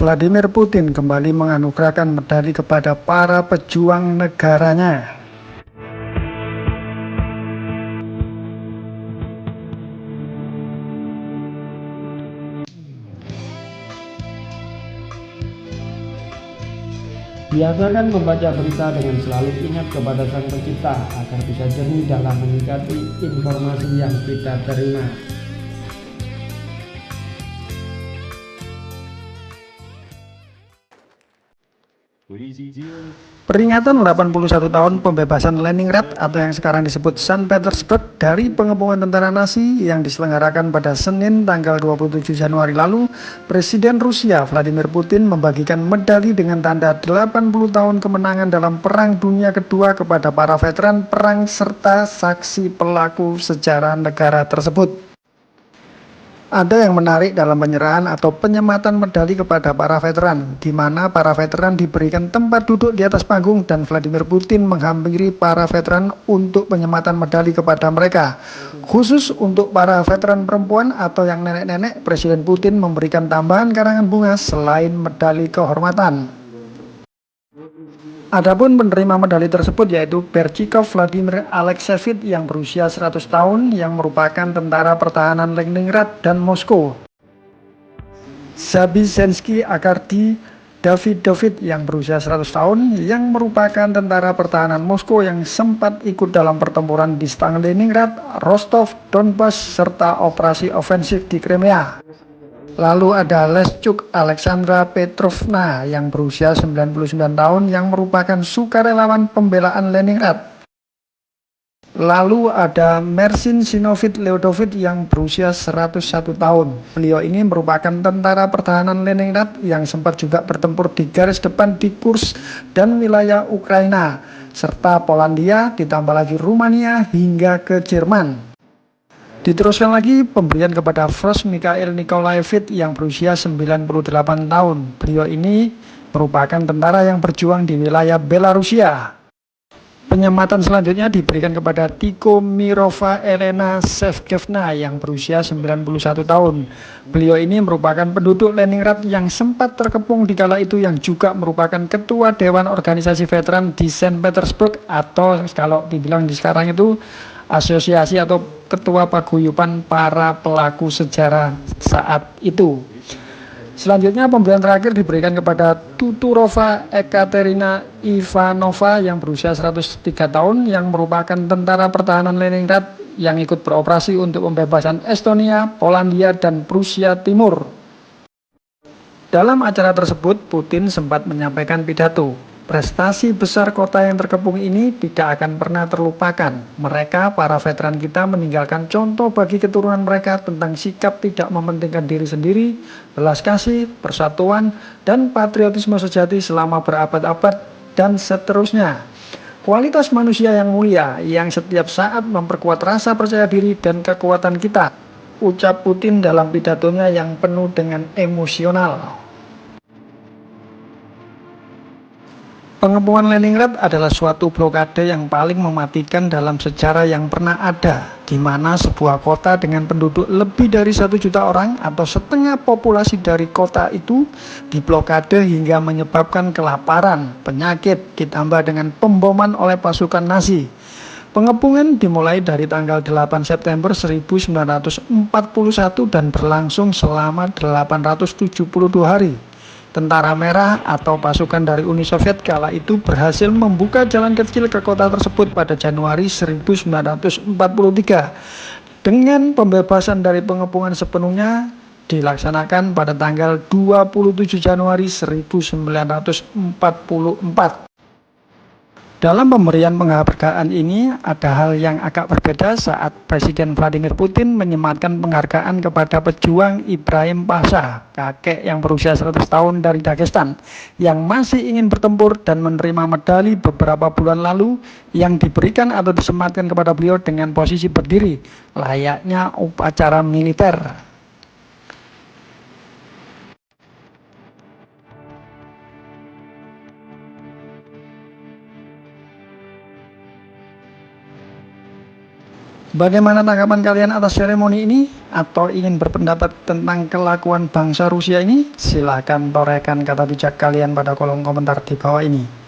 Vladimir Putin kembali menganugerahkan medali kepada para pejuang negaranya. Biasakan membaca berita dengan selalu ingat kepada Sang Pencipta agar bisa jernih dalam menyikapi informasi yang kita terima. Peringatan 81 tahun pembebasan Leningrad atau yang sekarang disebut Saint Petersburg dari pengepungan tentara Nazi yang diselenggarakan pada Senin tanggal 27 Januari lalu, Presiden Rusia Vladimir Putin membagikan medali dengan tanda 80 tahun kemenangan dalam Perang Dunia Kedua kepada para veteran perang serta saksi pelaku sejarah negara tersebut. Ada yang menarik dalam penyerahan atau penyematan medali kepada para veteran, di mana para veteran diberikan tempat duduk di atas panggung dan Vladimir Putin menghampiri para veteran untuk penyematan medali kepada mereka. Khusus untuk para veteran perempuan atau yang nenek-nenek, Presiden Putin memberikan tambahan karangan bunga selain medali kehormatan. Adapun penerima medali tersebut yaitu Berchikov Vladimir Alexeyevich yang berusia 100 tahun yang merupakan tentara pertahanan Leningrad dan Moskow. Zabizhensky Arkady Davidovich yang berusia 100 tahun yang merupakan tentara pertahanan Moskow yang sempat ikut dalam pertempuran di Stalingrad, Rostov, Donbas, serta operasi ofensif di Crimea. Lalu ada Leszczuk Alexandra Petrovna yang berusia 99 tahun yang merupakan sukarelawan pembelaan Leningrad. Lalu ada Mersin Zinovich Leodovich yang berusia 101 tahun. Beliau ini merupakan tentara pertahanan Leningrad yang sempat juga bertempur di garis depan di Kursk dan wilayah Ukraina, serta Polandia, ditambah lagi Rumania hingga ke Jerman. Diteruskan lagi pemberian kepada Frost Mikhail Nikolaevich yang berusia 98 tahun. Beliau ini merupakan tentara yang berjuang di wilayah Belarusia. Penyematan selanjutnya diberikan kepada Tikomirova Elena Shevchevna yang berusia 91 tahun. Beliau ini merupakan penduduk Leningrad yang sempat terkepung di kala itu yang juga merupakan ketua Dewan Organisasi Veteran di Saint Petersburg atau kalau dibilang di sekarang itu asosiasi atau ketua paguyuban para pelaku sejarah saat itu. Selanjutnya pemberian terakhir diberikan kepada Tuturova Ekaterina Ivanova yang berusia 103 tahun yang merupakan tentara pertahanan Leningrad yang ikut beroperasi untuk pembebasan Estonia, Polandia, dan Prusia Timur. Dalam acara tersebut, Putin sempat menyampaikan pidato. Prestasi besar kota yang terkepung ini tidak akan pernah terlupakan. Mereka, para veteran kita, meninggalkan contoh bagi keturunan mereka tentang sikap tidak mementingkan diri sendiri, belas kasih, persatuan, dan patriotisme sejati selama berabad-abad, dan seterusnya. Kualitas manusia yang mulia, yang setiap saat memperkuat rasa percaya diri dan kekuatan kita, ucap Putin dalam pidatonya yang penuh dengan emosional. Pengepungan Leningrad adalah suatu blokade yang paling mematikan dalam sejarah yang pernah ada, di mana sebuah kota dengan penduduk lebih dari 1 juta orang atau setengah populasi dari kota itu diblokade hingga menyebabkan kelaparan, penyakit, ditambah dengan pemboman oleh pasukan Nazi. Pengepungan dimulai dari tanggal 8 September 1941 dan berlangsung selama 872 hari. Tentara Merah atau pasukan dari Uni Soviet kala itu berhasil membuka jalan kecil ke kota tersebut pada Januari 1943. Dengan pembebasan dari pengepungan sepenuhnya dilaksanakan pada tanggal 27 Januari 1944. Dalam pemberian penghargaan ini ada hal yang agak berbeda saat Presiden Vladimir Putin menyematkan penghargaan kepada pejuang Ibrahim Pasha, kakek yang berusia 100 tahun dari Dagestan, yang masih ingin bertempur dan menerima medali beberapa bulan lalu yang diberikan atau disematkan kepada beliau dengan posisi berdiri, layaknya upacara militer. Bagaimana tanggapan kalian atas seremoni ini? Atau ingin berpendapat tentang kelakuan bangsa Rusia ini? Silahkan torehkan kata bijak kalian pada kolom komentar di bawah ini.